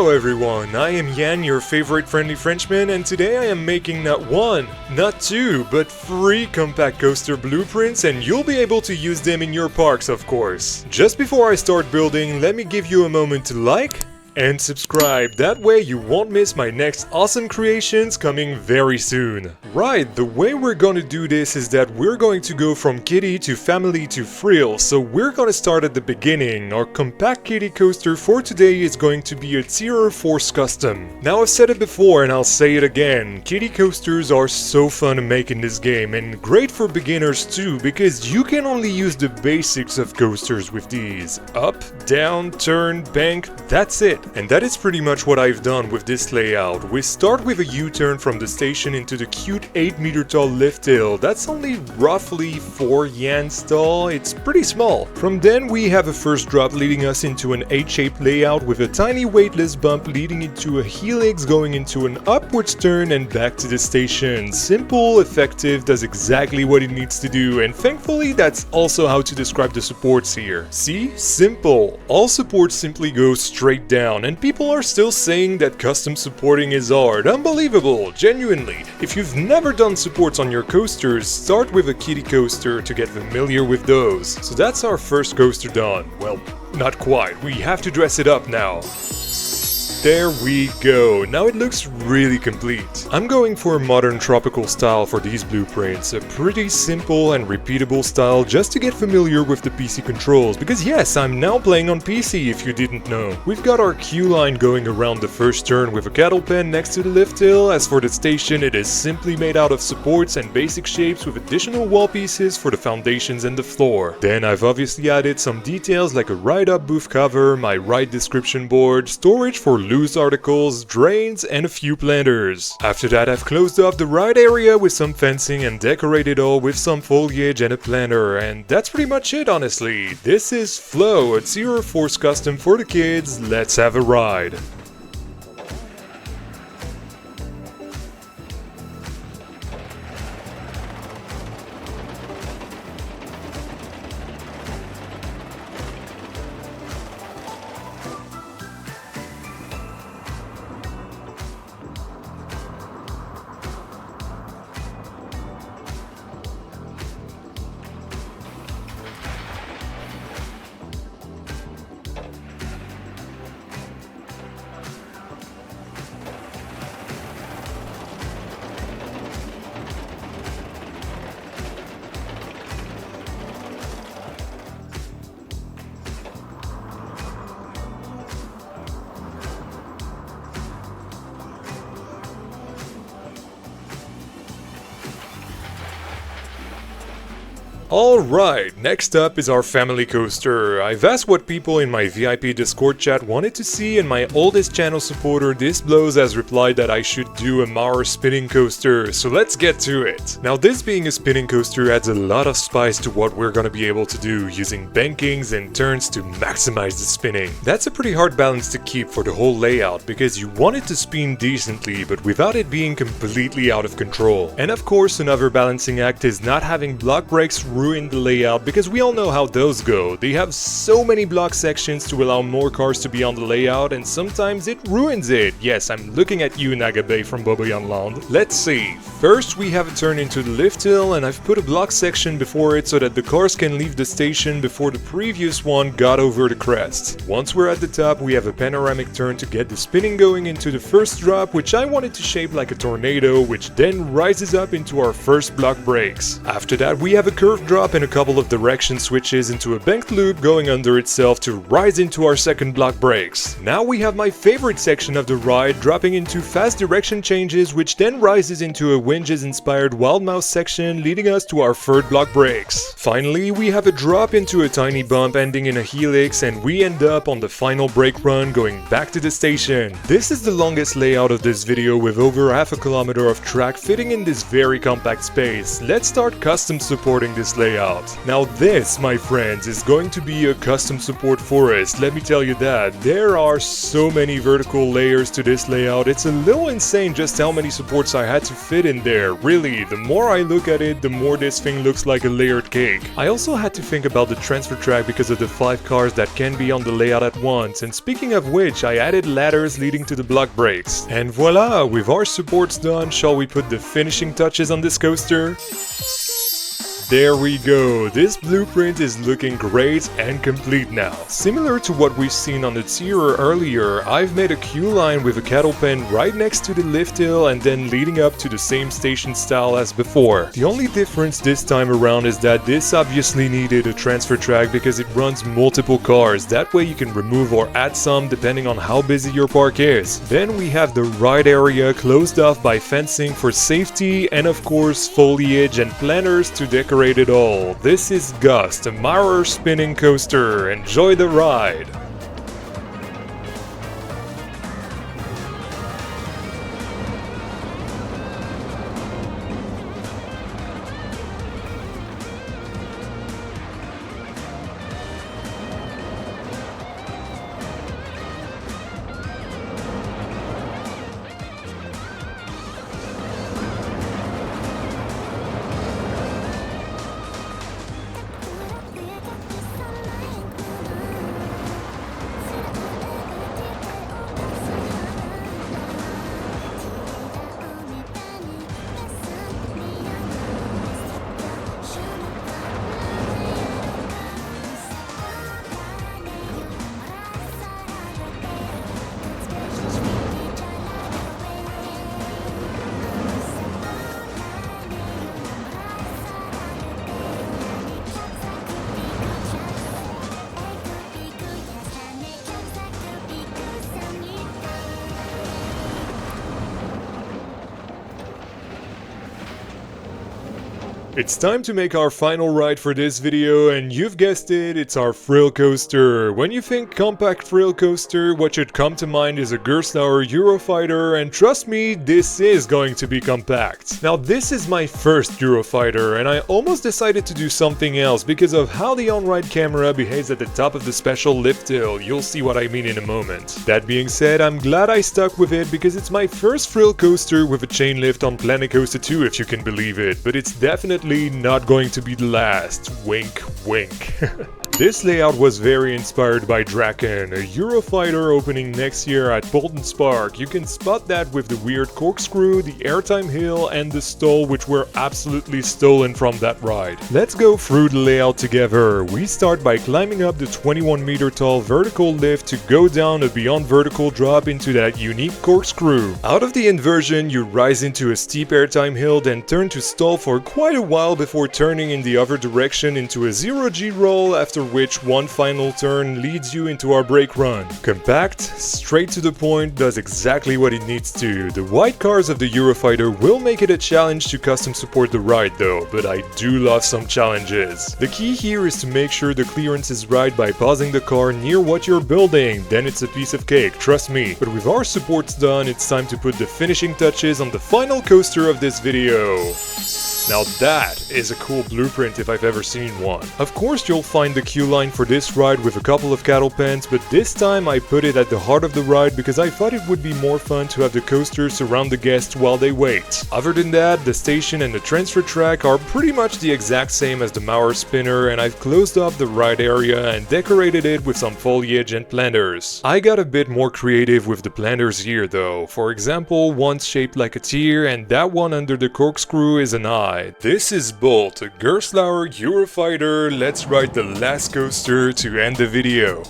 Hello everyone, I am Yan, your favorite friendly Frenchman, and today I am making not one, not two, but 3 compact coaster blueprints, and you'll be able to use them in your parks, of course. Just before I start building, let me give you a moment to like and subscribe, that way you won't miss my next awesome creations coming very soon. Right, the way we're gonna do this is that we're going to go from Kiddie to family to frill, so we're gonna start at the beginning. Our compact Kiddie coaster for today is going to be a Zierer Force Custom. Now I've said it before and I'll say it again, Kiddie coasters are so fun to make in this game and great for beginners too, because you can only use the basics of coasters with these. Up, down, turn, bank, that's it. And that is pretty much what I've done with this layout. We start with a U-turn from the station into the cute 8-meter tall lift hill. That's only roughly 4 yans tall, it's pretty small. From then we have a first drop leading us into an H-shaped layout with a tiny weightless bump leading into a helix going into an upwards turn and back to the station. Simple, effective, does exactly what it needs to do, and thankfully that's also how to describe the supports here. See? Simple. All supports simply go straight down. And people are still saying that custom supporting is hard. Unbelievable, genuinely. If you've never done supports on your coasters, start with a Kiddie coaster to get familiar with those. So that's our first coaster done. Well, not quite, we have to dress it up now. There we go, now it looks really complete. I'm going for a modern tropical style for these blueprints, a pretty simple and repeatable style just to get familiar with the PC controls, because yes, I'm now playing on PC if you didn't know. We've got our queue line going around the first turn with a cattle pen next to the lift hill. As for the station, it is simply made out of supports and basic shapes with additional wall pieces for the foundations and the floor. Then I've obviously added some details like a ride-up booth cover, my ride description board, storage for loose articles, drains, and a few planters. After that, I've closed off the ride area with some fencing and decorated all with some foliage and a planter, and that's pretty much it, honestly. This is Flow, a Zierer Force Custom for the kids. Let's have a ride. Alright, next up is our family coaster. I've asked what people in my VIP Discord chat wanted to see, and my oldest channel supporter This Blows has replied that I should do a Maurer Spinning Coaster, so let's get to it. Now, this being a spinning coaster adds a lot of spice to what we're gonna be able to do, using bankings and turns to maximize the spinning. That's a pretty hard balance to keep for the whole layout, because you want it to spin decently, but without it being completely out of control. And of course, another balancing act is not having block breaks ruin the layout, because we all know how those go. They have so many block sections to allow more cars to be on the layout, and sometimes it ruins it. Yes, I'm looking at you, Nagabe from Boboyanland. Let's see. First, we have a turn into the lift hill, and I've put a block section before it so that the cars can leave the station before the previous one got over the crest. Once we're at the top, we have a panoramic turn to get the spinning going into the first drop, which I wanted to shape like a tornado, which then rises up into our first block breaks. After that, we have a curved drop and a couple of direction switches into a banked loop going under itself to rise into our second block breaks. Now we have my favorite section of the ride, dropping into fast direction changes, which then rises into a Winges inspired Wild Mouse section, leading us to our third block breaks. Finally, we have a drop into a tiny bump ending in a helix, and we end up on the final brake run going back to the station. This is the longest layout of this video, with over half a kilometer of track fitting in this very compact space. Let's start custom supporting this this layout. Now this, my friends, is going to be a custom support forest, let me tell you that. There are so many vertical layers to this layout, it's a little insane just how many supports I had to fit in there. Really, the more I look at it, the more this thing looks like a layered cake. I also had to think about the transfer track because of the 5 cars that can be on the layout at once, and speaking of which, I added ladders leading to the block brakes. And voila, with our supports done, shall we put the finishing touches on this coaster? There we go, this blueprint is looking great and complete now. Similar to what we've seen on the Zierer earlier, I've made a queue line with a cattle pen right next to the lift hill and then leading up to the same station style as before. The only difference this time around is that this obviously needed a transfer track because it runs multiple cars, that way you can remove or add some depending on how busy your park is. Then we have the ride area closed off by fencing for safety and of course foliage and planters to decorate it all. This is Gust, a Maurer Spinning Coaster. Enjoy the ride! It's time to make our final ride for this video, and you've guessed it, it's our thrill coaster. When you think compact thrill coaster, what should come to mind is a Gerstlauer Eurofighter, and trust me, this is going to be compact. Now this is my first Eurofighter, and I almost decided to do something else because of how the on-ride camera behaves at the top of the special lift hill. You'll see what I mean in a moment. That being said, I'm glad I stuck with it because it's my first thrill coaster with a chain lift on Planet Coaster 2, if you can believe it, but it's definitely not going to be the last. Wink, wink. This layout was very inspired by Draken, a Eurofighter opening next year at Bolton Spark. You can spot that with the weird corkscrew, the airtime hill, and the stall, which were absolutely stolen from that ride. Let's go through the layout together. We start by climbing up the 21 meter tall vertical lift to go down a beyond vertical drop into that unique corkscrew. Out of the inversion, you rise into a steep airtime hill, then turn to stall for quite a while before turning in the other direction into a 0G roll, after which one final turn leads you into our brake run. Compact, straight to the point, does exactly what it needs to. The white cars of the Eurofighter will make it a challenge to custom support the ride though, but I do love some challenges. The key here is to make sure the clearance is right by pausing the car near what you're building, then it's a piece of cake, trust me. But with our supports done, it's time to put the finishing touches on the final coaster of this video. Now that is a cool blueprint if I've ever seen one. Of course you'll find the queue line for this ride with a couple of cattle pens, but this time I put it at the heart of the ride because I thought it would be more fun to have the coaster surround the guests while they wait. Other than that, the station and the transfer track are pretty much the exact same as the Maurer spinner, and I've closed up the ride area and decorated it with some foliage and planters. I got a bit more creative with the planters here though. For example, one's shaped like a tear and that one under the corkscrew is an eye. This is Bolt, a Gerstlauer Eurofighter. Let's ride the last coaster to end the video.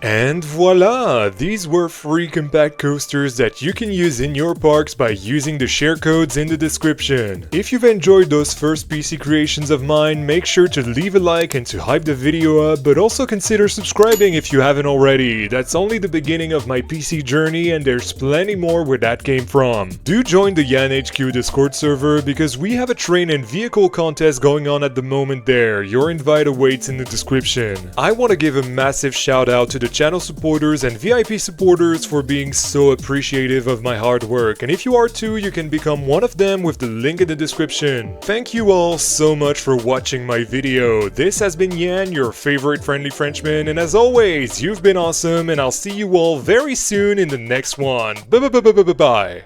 And voila! These were free compact coasters that you can use in your parks by using the share codes in the description. If you've enjoyed those first PC creations of mine, make sure to leave a like and to hype the video up, but also consider subscribing if you haven't already. That's only the beginning of my PC journey and there's plenty more where that came from. Do join the Yan HQ Discord server because we have a train and vehicle contest going on at the moment there. Your invite awaits in the description. I want to give a massive shout out to the channel supporters and VIP supporters for being so appreciative of my hard work, and if you are too, you can become one of them with the link in the description. Thank you all so much for watching my video. This has been Yan, your favorite friendly Frenchman, and as always, you've been awesome, and I'll see you all very soon in the next one. Bye.